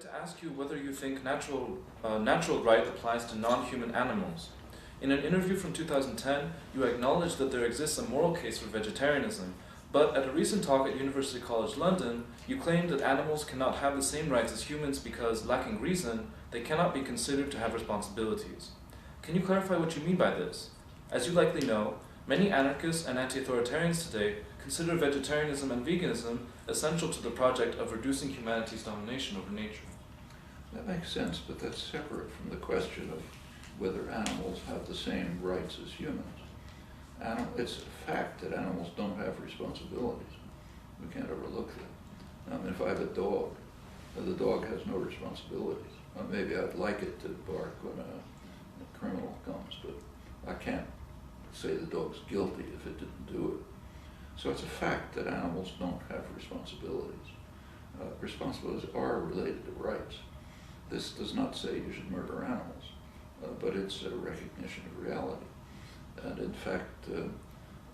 like to ask you whether you think natural right applies to non-human animals. In an interview from 2010, you acknowledged that there exists a moral case for vegetarianism, but at a recent talk at University College London, you claimed that animals cannot have the same rights as humans because, lacking reason, they cannot be considered to have responsibilities. Can you clarify what you mean by this? As you likely know, many anarchists and anti-authoritarians today consider vegetarianism and veganism essential to the project of reducing humanity's domination over nature. That makes sense, but that's separate from the question of whether animals have the same rights as humans. It's a fact that animals don't have responsibilities. We can't overlook that. If I have a dog, the dog has no responsibilities. Maybe I'd like it to bark when a criminal comes, but I can't say the dog's guilty if it didn't do it. So it's a fact that animals don't have responsibilities. Responsibilities are related to rights. This does not say you should murder animals, but it's a recognition of reality. And in fact,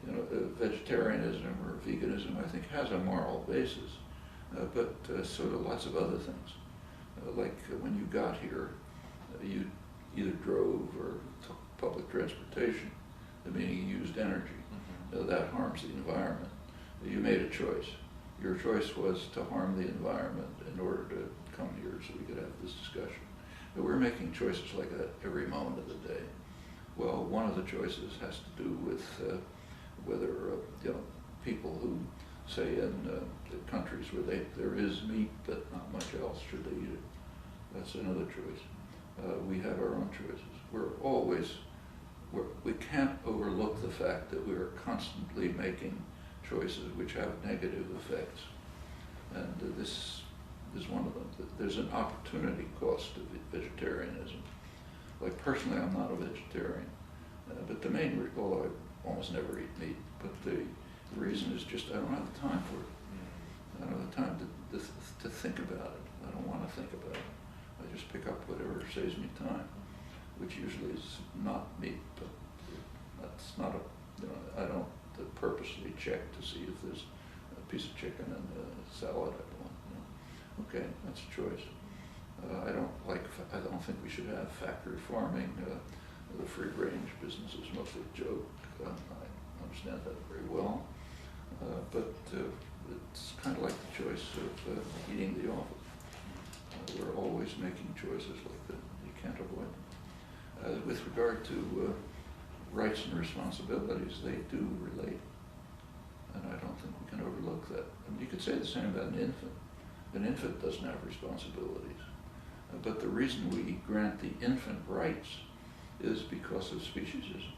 vegetarianism or veganism, I think, has a moral basis, but so do lots of other things. Like when you got here, you either drove or took public transportation, meaning you used energy. That harms the environment. You made a choice. Your choice was to harm the environment in order to come here so we could have this discussion. But we're making choices like that every moment of the day. Well, one of the choices has to do with whether people who say in the countries where there is meat but not much else, should they eat it? That's another choice. We have our own choices. We can't overlook the fact that we are constantly making choices which have negative effects. And this is one of them. There's an opportunity cost of vegetarianism. Like personally, I'm not a vegetarian, but the main reason, although I almost never eat meat, but the reason is just I don't have the time for it. I don't have the time to think about it. I don't want to think about it. I just pick up whatever saves me time, which usually is not meat, but that's not I don't purposely check to see if there's a piece of chicken and a salad I want. Okay, that's a choice. I don't think we should have factory farming. The free range business is mostly a joke. I understand that very well. But it's kind of like the choice of eating the office. We're always making choices like that. You can't avoid them. With regard to rights and responsibilities, they do relate. And I don't think we can overlook that. You could say the same about an infant. An infant doesn't have responsibilities. But the reason we grant the infant rights is because of speciesism.